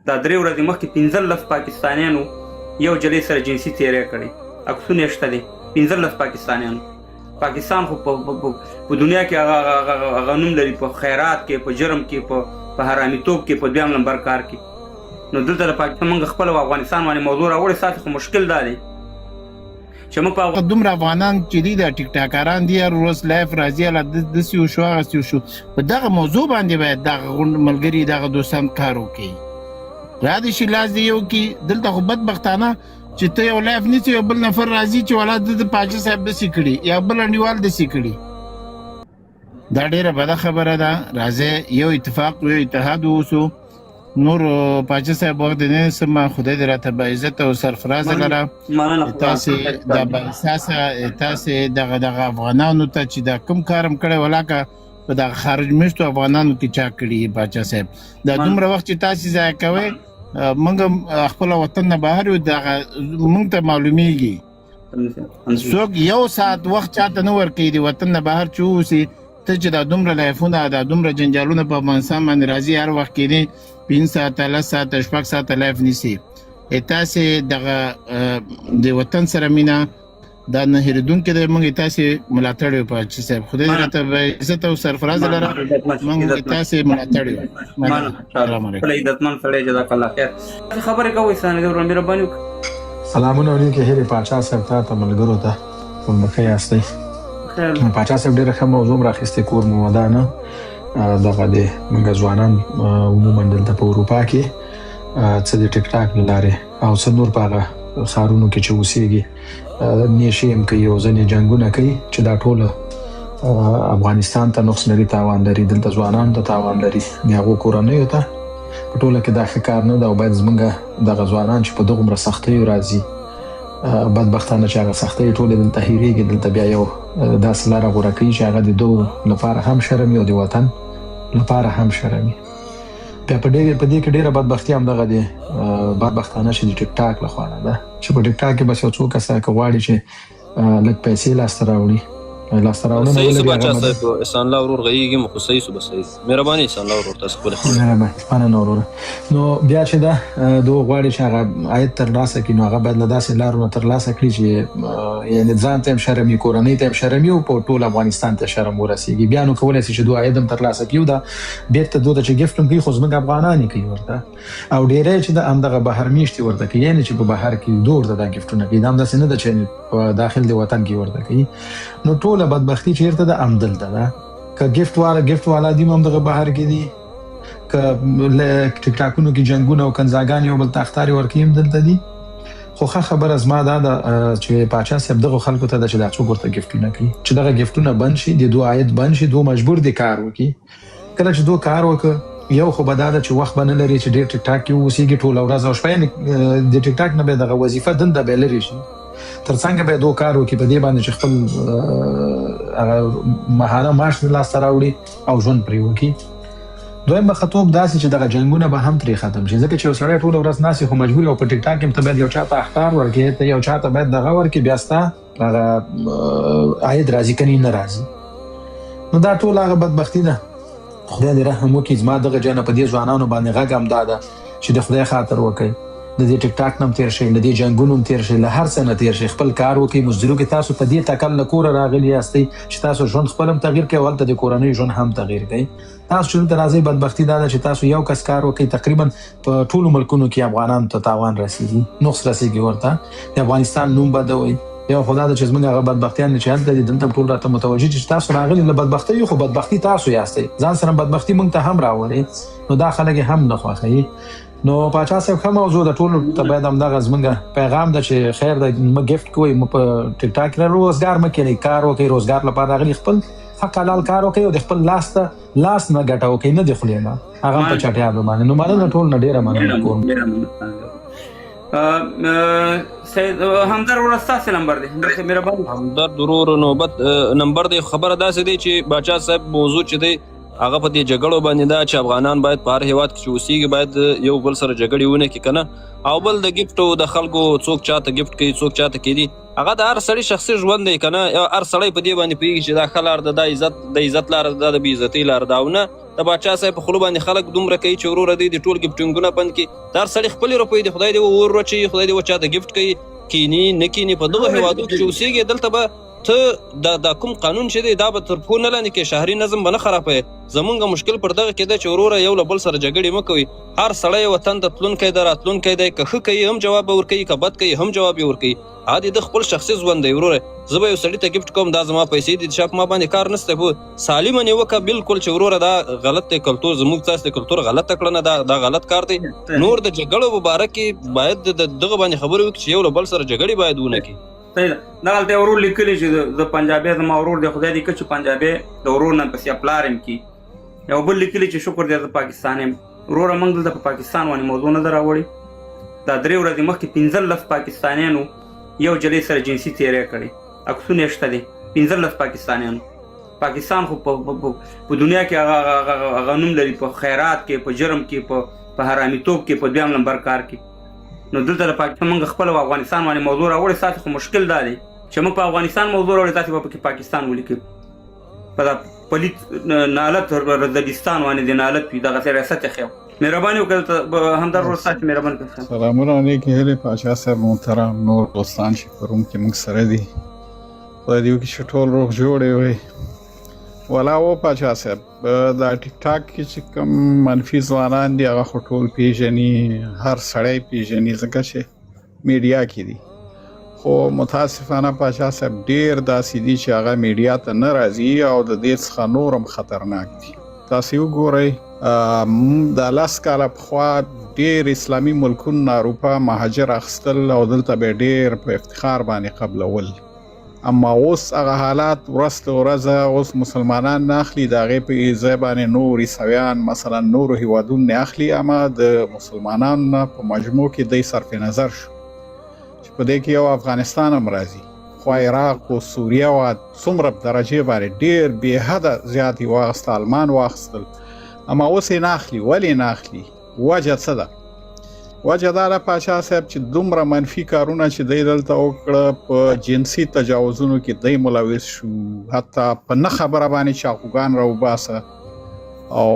دا 3 ورځې مخکې 15 پاکستانیانو یو جلۍ سره جنسي تېری کړی، عکسونه یې شته دي. 15 پاکستانیانو. پاکستان خو په دنیا کې هغه نوم لري په خیرات کې، په جرم کې، په حرامیتوب کې، په 2 نمبر کار کې. نو دلته د پاکستان موږ خپل افغانستان باندې موضوع راوړې ساتي، خو مشکل دا دی چې موږ په دومره افغانان چې دي د ټیک ټاکران دي هر ورځ لایف راځي هله داسې وشو هغسې وشو. په دغه موضوع باندې باید دغه غونډ ملګري دغه دوستان کار وکړي، را دې شي لاس دې یو کړي. دلته خو بدبختانه چې ته یو لایف نیسې یو بل نفر راځي چې والا د پاچا صاحب داسې کړي یا بل انډیوال داسې کړي. دا ډېره بده خبره ده. راځئ یو اتفاق یو اتحاد واوسو. نور پاچا صاحب وخت دې نه سمه، خدای دې راته با عزت او سرفرازه لره. تاسې دا با احساسه تاسې دغه افغانانو ته چې دا کوم کارم کړی ولاکه په دغه خارج میشتو افغانانو کې چا کړي پاچا صاحب. دا دومره وخت چې تاسې ضایع کوئ، موږ خپل وطن نه بهر یو، دغه موږ ته معلومیږي څوک یو ساعت وخت چاته نه ورکوي د وطن نه بهر چې واوسي. ته چې دا دومره لایفونه دا دومره جنجالونه په افغانستان باندې راځي، هر وخت کېدی 5 ساعته 10 ساعته 6 ساعته لایف نیسي. تاسې دغه د وطن سره مینه دا نه هېرېدونکې دی. موږ تاسې ملاتړ یو پاچا صاحب، خدای دې راته عزت او سرفرازه لره. موږ تاسې ملاتړ یو. السلام علیکم. عزتمن سړی جزاک الله خیر. خبرې کوئ ثاني ډول مهرباني وکړئ. سلامونه ولیکې هیرې پاچا صاحب ته ملګرو ته ټولمکه یاستئ. پاچا صاحب ډېره ښه موضوع م راخیستې، کور مو ودانه دغه د موږ ځوانان عموما دلته په اروپا کې څه د ټیک ټاک له لارې او څه نور په هغه ښارونو کې چې اوسېږي نیشې هم کوي او ځینې جنګونه کوي چې دا ټوله افغانستان ته نقص لري، تاوان لري، دلته ځوانانو ته تاوان لري، د هغو کورنیو ته په ټوله کې دا ښه کار نه ده. او باید زموږ دغه ځوانان چې په دغومره سختیو راځي، بدبختانه چې هغه سختۍ ټولې دلته هېرېږي، دلته بیا یو داسې لاره غوره کوي چې هغه د دوو لپاره هم شرم وي او د وطن لپاره هم شرم وي. بیا په دې کې ډېره بدبختي همدغه د بدبختانه چې د ټیک ټاک له خوا نه ده، چې په ټیک ټاک کې بس یو څو کسه که غواړي چې لږ پیسې لاسته راوړي، لاسته راوړنه صحیح سو باچا صاحب. احسان الله ورور غږیږي مو خو صحیح سو بس صحیح. مهرباني احسان الله ورور تاسو خپل مننه وروره. نو بیا چې دا دوی غواړي چې هغه عاید ترلاسه کړي، نو هغه باید له داسې لارو نه ترلاسه کړي چې یعنې ځان ته هم شرم وي، کورنۍ ته هم شرم وي او په ټول افغانستان ته شرم ورسېږي. بیا نو کولی شي چې دوی عاید هم ترلاسه کړي او دا بېرته دوی ته چې ګفټ هم کوي، خو زموږ افغانان یې کوي ورته، او ډېری چې د همدغه بهر میشتې ورته کوي، یعنې چې په بهر کې دوی ورته دا ګفټونه کوي. دا همداسې نه ده چې په داخل د وطن کې ورته کوي. نو ټوله بدبختي چېرته ده؟ همدلته ده. که ګفټ والا دي هم همدغه بهر کې دي، که ټیک ټاکونو کې جنګونه او کنځاګانې یو بل ته اخطارې ورکوي هم دلته دي. خو ښه خبره زما دا ده چې پاچا صاحب دغو خلکو ته ده چې دا څوک ورته ګفټونه کوي، چې دغه ګفټونه بند شي، د دوی عاید بند شي، دوی مجبور دي کار وکړي. کله چې دوی کار وکړه، یو خو به دا ده چې وخت به نه لري چې ډېر ټیک ټاک کې واوسېږي ټوله ورځ او شپه، یعنې د ټیک ټاک نه به دغه وظیفه دنده به لرې شي، تر څنګه به دوی کار وکړي په دې باندې چې خپل ماهانه معاش لاسته راوړي او ژوند پرې وکړي. دویم به خطوب داسې چې دغه جنګونه به هم ترې ختم شي، ځکه چې یو سړی ټوله ورځ ناست خو مجبور او په ټیک ټاک کې ته باید یو چا ته اخطار ورکړې، ته یو چا ته باید دغه ورکړې، بیا ستا هغه عاید راځي که نه راځي. نو دا ټول هغه بدبختي ده. خدای دې رحم وکړي. زما دغه جانه په دې ځوانانو باندې غږ هم دا ده چې د خدای خاطر وکړئ، د دې ټیک ټاک نه هم تېر شئ، له دې جنګونو هم تېر شئ، له هر څه نه تېر شئ، خپل کار وکړئ. مزدورو کې تاسو په دې تکل له کوره راغلي یاستئ چې تاسو ژوند خپل هم تغییر کړئ او هلته د کورنۍ ژوند هم تغییر کړئ. تاسو چې دلته راځئ، بدبختي دا ده چې تاسو یو کس کار وکړئ، تقریبا په ټولو ملکونو کې افغانانو ته تاوان رسېږي، نقص رسېږي ورته، د افغانستان نوم بدوئ. یو خو دا ده چې زموږ هغه بدبختیان چې هلته دي دلته ټول راته متوجه چې تاسو راغلي له بدبختیو، خو بدبختي تاسو یاستئ، ځان سره بدبختي موږ ته هم راولئ. نو دا خلک یې هم نه خوښوي. نو پاچا صاحب ښه موضوع ده، ټولو ته باید همدغه زموږ پیغام ده چې خیر ده، مه ګفټ کوئ، مه په ټیک ټاک کې روزګار مه کوئ، کار وکړئ، روزګار لپاره راغلي خپل حق حلال کار وکړئ او د خپل لاس نه ګټه وکړئ، نه د خولې نه، هغه هم په چټیانو باندې. نو مننه ټول نه، ډېره مننه کوم. سید همدرد ورور ستاسې نمبر دی؟ مهرباني. همدرد ورور نوبت نمبر دی. خبره داسې دی چې باچا صاحب موضوع چې دی هغه په دې جګړو باندې دا چې افغانان باید په هر هېواد کې چې اوسېږي باید یو بل سره جګړې ونه کړي که نه، او بل د ګفټو د خلکو څوک چاته ګفټ کوي څوک چاته کېدي، هغه د هر سړي شخصي ژوند دی که نه هر سړی په دې باندې پوهېږي چې دا ښه لار ده د عزت لاره ده د بې عزتۍ لاره ده او نه د باچا صاحب په خولو باندې خلک دومره کوي چې وروره دی د ټولګې په ټینګونه بند کړي د هر سړي خپلې روپۍ دي خدای دې اور واچوي خدای دې چاته ګفټ کوي کینی نه کینی په دغه هېوادونو کې چې اوسېږي دلته به ته دا کوم قانون چې دی دا به تر پښو نه لاندې کې شهري نظم به نه خرابوي زمونږ مشکل پر دغه کې ده چې وروره یو له بل سره جګړې مه کوئ هر سړی وطن ته تلونکی ده راتلونکی دی که ښه کوي هم جواب به ورکوي که بد کوي هم جواب یې ورکوي هغه د خپل شخصي ژوند دی وروره زه به یو سړي ته ګفټ کوم دا زما پیسې دي شا په ما باندې کار نشته په سالمه نیوکه بالکل چې وروره دا غلط دی کلتور زموږ ستاسې کلتور غلطه کړنه دا غلط کار دی نور د جګړو په باره کې باید دغه باندې خبرې وکړي چې یو له بل سره جګړې باید ونه کړي دغلته یو ورور لیکلی چې د پنجابي زما ورور دی خدای دې کړي چې پنجابي د ورور نه پسې پلار یم کړي یو بل لیکلی چې شکر دی زه پاکستان یم وروره موږ دلته په پاکستان باندې موضوع نه ده راوړې دا 3 ورځې مخکې 15 پاکستانیانو یو جلۍ سره جنسي تېری کړی عکسونه یې شته دي 15 پاکستانیانو پاکستان خو په دنیا کې هغه نوم لري په خیرات کې په جرم کې په حرامیتوب کې په 2 نمبر کار کې نو دلته د پاکستان موږ خپل افغانستان باندې موضوع راوړې ستاسې خو مشکل دا دی چې موږ په افغانستان موضوع راوړې تاسې به پکې پاکستان ولیکئ په دا پلیت نالت رزدګستان باندې د نالت وي دغسې ریاست یې ښیو مهرباني وکړه همدار ورور ستاسې مهرباني وکړه سلامونه علیکم هیلې پاچا صاحب محترم نور دوستان چې په روم کې موږ سره دي خدای دې وکړي چې ټول روغ جوړې وي ولا و پاچا صاحب دا ټیک ټاک کې چې کوم منفي ځوانان دي هغه خو ټول پیژني هر سړی پیژني ځکه چې میډیا کې دي خو متاسفانه پاچا صاحب ډېر داسې دي چې هغه میډیا ته نه راځي او د دې څخه نورم خطرناک دي تاسې وګورئ د 10 کاله پخوا ډېر اسلامي ملکونه اروپا مهاجر اخیستل او دلته به ډېر په افتخار باندې قبلول اما اوس هغه حالات ورځ له ورځه اوس مسلمانان نه اخلي د هغې په ځای باندې نور عیسویان مثلا نورو هیوادونو نه اخلي اما د مسلمانانو نه په مجموع کې دی صرف نظر شو چې په دې کې یو افغانستان هم راځي خو عراق او سوریه و څومره درجې باندې ډېر بې حده زیات یې واخیسته المان واخیستل اما اوس یې نه اخلي ولې نه اخلي وجه څه ده وجه دا ده پاچا صاحب چې دومره منفي کارونه چې دی دلته وکړه په جنسي تجاوزونو کې دی ملوث شو حتی په نه خبره باندې چاقوګان راوباسه او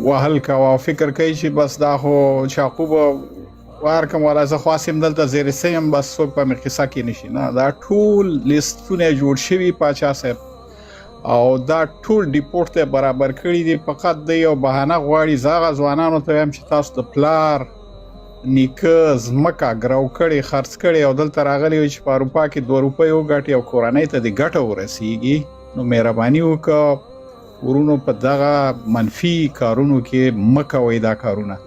وهل کوه او فکر کوي چې بس دا خو چاقو به ورکم ولا زه خواستم دلته زیر سیم بس څوک په مې قصه کې نشي نه دا ټول لیستونه جوړ شوي پاچا صاحب او دا ټول ډیپورټ ته برابر کړي دي فقط دی یو بهانه غواړي زه هغه ځوانانو ته وایم چې تاسو د پلار نیکه ځمکه ګرو کړې خرڅ کړې او دلته راغلي چې په اروپا کې 2 روپۍ وګټي او کورنۍ ته د ګټه ورسیږي نو مهرباني وکړه ورونو په دغه منفي کارونو کې مه کوئ دا کارونه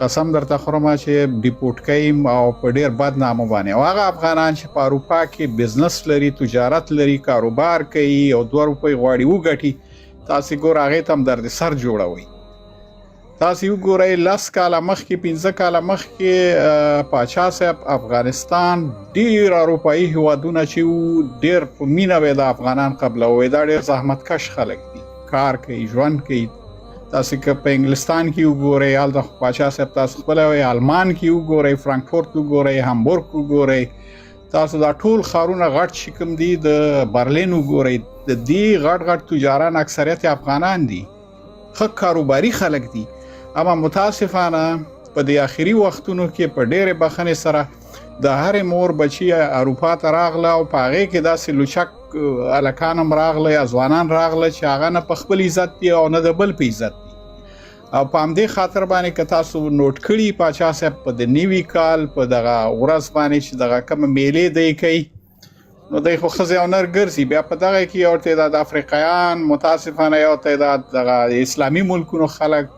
قسم درته خورم چې ډیپورټ کئ او په ډېر بد نامه باندې او هغه افغانان چې په اروپا کې بزنس لري تجارت لري کاروبار کوي او 2 روپۍ غواړي وګټي تاسې ګور هغې ته هم درد سر جوړوئ تاسې وګورئ 10 کاله مخکې 15 کاله مخکې پاچا صاحب افغانستان ډېر اروپایي هیوادونه چې وو ډېر په مینه به د افغانان قبلوي دا ډېر زحمتکش خلک دي کار کوي ژوند کوي تاسې که په انګلستان کې وګورئ هلته پاچا صاحب تاسو خپله وایي المان کې وګورئ فرانکفورت وګورئ هامبورګ وګورئ تاسو دا ټول ښارونه غټ چې کوم دي د برلین وګورئ د دې غټ تجاران اکثریت افغانان دي ښه کاروباري خلک دي اما متاسفانه په دې آخري وختونو کې په ډېرې بخښنې سره د هرې مور بچي اروپا ته راغله او په هغې کې داسې لوچک هلکان هم راغله یا ځوانان راغله چې هغه نه په خپل عزت دي او نه د بل په عزت دي او په همدې خاطر باندې که تاسو نوټ کړي پاچا صاحب په د نوي کال په دغه ورځ باندې چې دغه کومه میلې دی کوي نو دی خو ښځې او نر ګرځي بیا په دغه کې یو تعداد افریقایان متاسفانه یو تعداد دغه اسلامي ملکونو خلک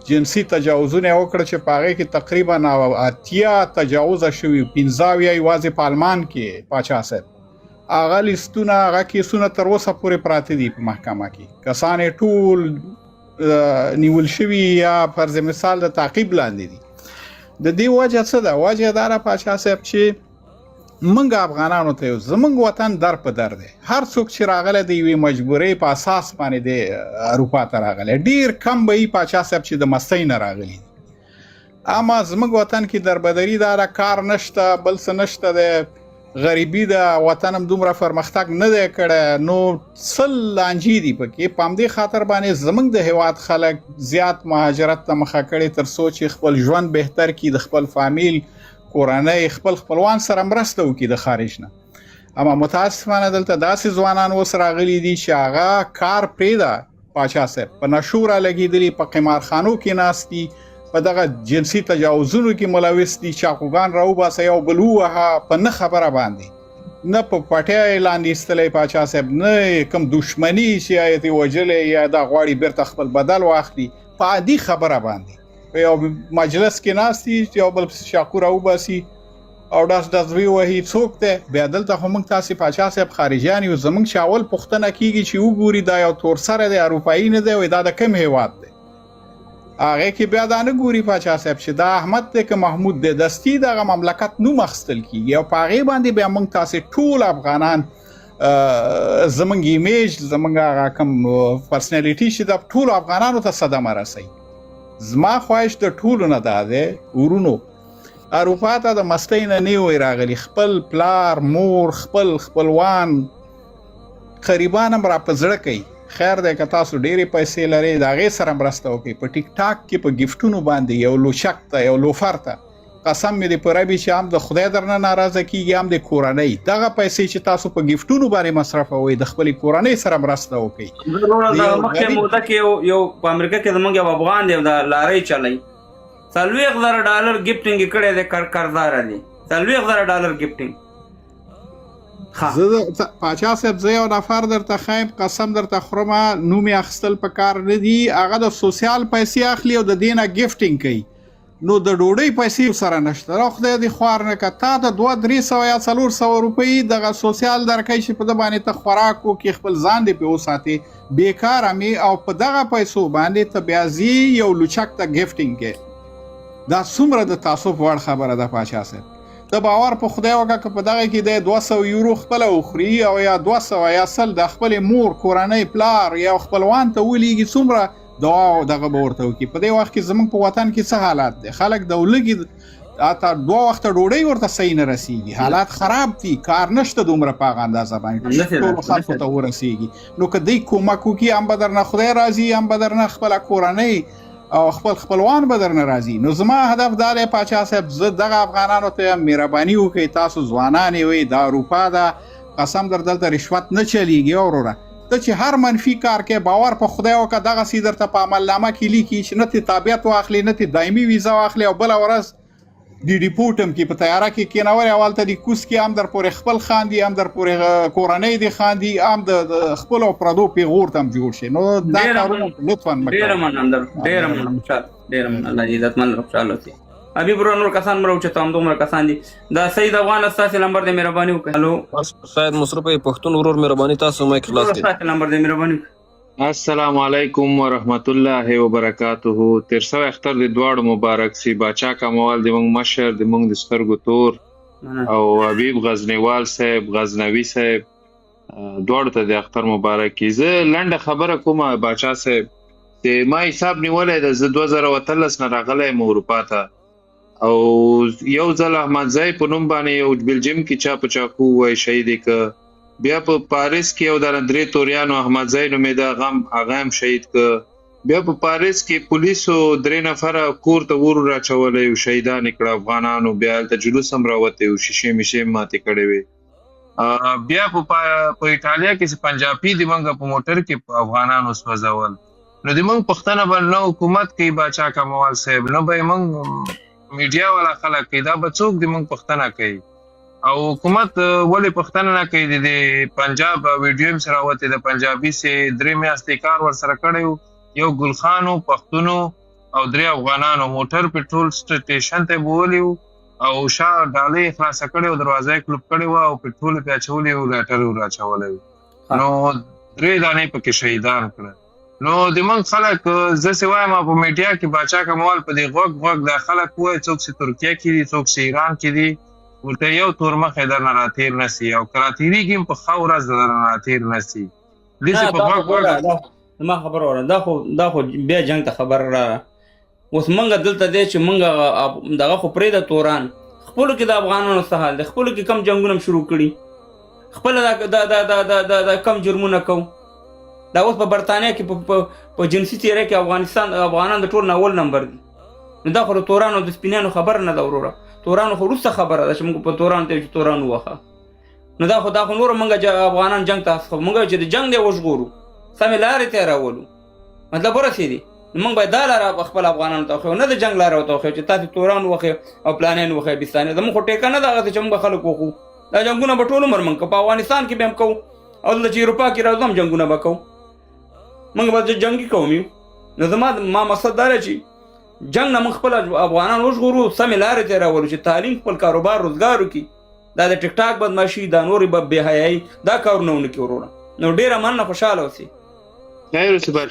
جنسي تجاوزونه وکړه چې په هغې کې تقریبا 80 تجاوزه شوي 15 یا یوازې په آلمان کې پاچا صاحب هغه لیستونه هغه کیسونه تر اوسه پورې پراته دي په محکمه کې کسان یې ټول نیول شوي یا فرض مثال د تعقیب لاندې دي د دې وجه څه ده وجه دا ده پاچا صاحب چې موږ افغانانو ته زموږ وطن در په در دی هر څوک چې راغلی د یوې مجبورۍ په اساس باندې دی اروپا ته راغلی ډېر کم به یي پاچا صاحب چې د مستۍ نه راغلي اما زموږ وطن کې دربدري دا کار نشته بل څه نشته دی غریبي د وطن هم دومره پرمختګ نه دی کړی نو څه لانجې دي پکې په همدې خاطر باندې زموږ د هیواد خلک زیات مهاجرت ته مخه کړي تر څو چې خپل ژوند بهتر کړي د خپل فامیل کورنۍ خپلوان سره مرسته وکړي د خارج نه اما متاسفانه دلته داسې ځوانان اوس راغلي دي چې هغه کار پرېږده پاچا صاحب په نشو را لګېدلي په قمارخانو کې ناست دي په دغه جنسي تجاوزونو کې ملوث دي چاقوګان راوباسه یو بل ووهه په نه خبره باندې نه په پټۍ لاندې ایستلی پاچا صاحب نه کوم دشمني چې یا یې وژلی یا دا غواړي بیرته خپل بدل واخلي په عادي خبره باندې په یو مجلس کې ناست دي یو بل چاقو راوباسي او ډاس وهي څوک دی بیا دلته خو موږ تاسې پاچا صاحب خارجیان یو زموږ چې اول پوښتنه کېږي چې وګوري دا یو تورسره دی اروپایي نه دی وایي دا د کوم هیواد دی هغه کې بیا دا نه ګوري پاچا صاحب چې دا احمد دی که محمود دی دستي دغه مملکت نوم اخیستل کېږي او په هغې باندې بیا موږ تاسې ټول افغانان زموږ ایمیج زموږ هغه کوم پرسنالیټي چې د ټولو افغانانو ته صدمه رسوي زما خواهش د ټولو نه دا دی ورونو اروپا ته د مستۍ نه نه وی راغلي خپل پلار مور خپلوان قریبان هم را په زړه کوي خیر دی که تاسو ډېرې پیسې لرئ د هغې سره مرسته وکړئ په ټیک ټاک کې په ګفټونو باندې یو لوچک ته یو لوفر ته قسم مې دې په ربي چې هم د خدای درنه ناراضه کېږي هم د کورنۍ دغه پیسې چې تاسو په ګفټونو باندې مصرفوئ د خپلې کورنۍ سره مرسته وکړئ مخکې موده کې یو په امریکا کې زموږ یو افغان دی د لارۍ چلی $40,000 ګفټینګ یې کړی دی کرداره دی $40,000 ګفټینګ زه پاچا صاحب زه یو نفر درته خایم قسم درته خورم نوم یې اخیستل په کار نه دي هغه د سوسیال پیسې اخلي او د دې نه ګفټینګ کوي نو د ډوډۍ پیسې سره نشته را خدای دې خوار نه که تا د 200-300 یا 400 روپۍ دغه سوسیال درکوي چې په ده باندې ته خوراک وکړي خپل ځان دې پرې وساتې بېکاره مې او په دغه پیسو باندې ته بیا ځي یو لوچک ته ګفټینګ کوي دا څومره د تعصب وړ خبره ده پاچا صاحب د باور په خدای وکړه که په دغه کې د 200 یورو خپله وخوري او یا 200 یا 100 د خپلې مور کورنۍ پلار یا خپلوان ته ولیږي څومره دعا او دغه به ورته وکړي په دې وخت کې زموږ په وطن کې څه حالات دی خلک د ولږي حتی 2 وخته ډوډۍ ورته صحیح نه رسیږي حالات خراب دي کار نشته دومره په هغه اندازه باندې ټولو خلکو ته ورسیږي نو که دوی کومک وکړي هم به درنه خدای راضي هم به درنه خپله کورنۍ او خپلوان به درنه راځي نو زما هدف دا دی پاچا صاحب زه دغه افغانانو ته مهرباني وکړئ تاسو ځوانان یې وئ دا اروپا ده قسم در دلته رشوت نه چلیږي وروره ته چې هر منفي کار کې باور په خدای وکړه دغسې درته په عملنامه کې لیکي چې نه تې تابعیت واخلي نه تې دایمي ویزه واخلي او بله ورځ د ډیپورټ هم کې په تیاره کې کېنولې اولته د کوس کې هم در پورې خپل خاندي هم در پورې کورنۍ دې خاندي هم د خپلو پردو پیغور ته هم جوړ شي نو دا کارونه لطفا ډېره مننه ډېره مننه الله دې عزتمن خوشحاله اوسي حبیب ورو نور کسان مې راوچته همدومره کسان دي دا سید افغان ستاسې نمبر دې مهرباني وکړئ هلو سید مصرف پښتون ورور مهرباني تاسو مایک خلاص کړئ ستاسې نمبر دې مهرباني وکړئ السلام علیکم ورحمت الله وبرکاته تیر سو اختر د دواړو مبارک سی باچا کمال د موږ مشر د موږ د سترګو تور او حبیب غزنیوال صاحب غزنوي صاحب دواړو ته د اختر مبارک کی زه لنډه خبره کومه باچا صاحب چې ما حساب نیولای د 2013 نه راغلی م اروپا ته او یو ځل احمد ځای په نوم باندې یو بلجیم کې چا په چاقو وای شهید ک بیا په پاریس کې یو د درې توریانو احمد زای نومېده هغه هم شهید که بیا په پاریس کې پولیسو 3 نفره کور ته ور راچولی او شهیدان یې کړه افغانانو بیا هلته جلوس هم راوتی او شیشې میشې ماتې کړې وې بیا په ایټالیا کې پنجابي د موږ په موټر کې افغانانو سوځول نو د موږ پښتنه به نه حکومت کوي باچا کمال صاحب نه به موږ میډیا والا خلک کوي دا به څوک د موږ پښتنه کوي او حکومت ولې پښتنه نه کوي د پنجاب ویډیو هم سره راوتی د پنجابي سې 3 میاشتې کار ورسره کړی یو ګلخانو پښتونو او 3 افغانانو موټر پټرول سټیشن ته بولیو او شا ډالۍ خلاص کړي او دروازه کلوب کړي و او پټرول په اچولي او لاټر راچولې نو 3 دانې پکې شهیدان کړه نو د من خلک زه سوایم په میډیا کې باچا کمال په دې غوږ د خلک وای څوک چې ترکیه کې دي څوک چې ایران کې دي ورته یو تور مخې درنه راتېر نه سي او که راتېرېږي هم په ښه ورځ درنه راتېر نه سي داسې په غوږ زما خبره واوره دا خو بیا جنګ ته خبره راغله اوس موږ دلته دی چې موږ دغه خو پرېږده توران خپلو کې د افغانانو څه حال دی، خپلو کې کم جنګونه هم شروع کړي، خپله دا کم جرمونه کوو. دا اوس په برطانیه کې په جنسي تیری کې افغانان د ټول نه اول نمبر دي. نو دا خو د تورانو د سپینانو خبره نه ده وروره، تورانو خو وروسته خبره ده چې موږ په تورانو ته چې توران ووهه. نو دا خو نور موږ افغانان جنګ ته هڅه کوو، موږ چې د جنګ دی وژغورو، سمې لارې ته یې راولو، مطلب ورسېدي. نو موږ باید دا لاره خپل افغانانو ته وښیو، نه د جنګ لاره ورته وښیو چې تاسې توران وښیو او پلانیان وښیو بستانې. زموږ خو ټیکه نه ده هغسې چې موږ خلک وښو. دا جنګونه به ټول عمر موږ کوو، په افغانستان کې به هم کوو او دلته چې اروپا کې راځو هم جنګونه به کوو. موږ به جنګي قوم یو. نو ما مقصد دا دی چې جنګ نه موږ خپل افغانان وژغورو، سمې لارې ته یې راولو چې تعلیم، خپل کاروبار، روزګار وکړي. دا د ټیک ټاک بدماشي، دا نورې بې حیایي، دا کارونه ونه کړي وروره. نو ډېره مننه، خوشحاله اوسئ. خیر اوسې بچه.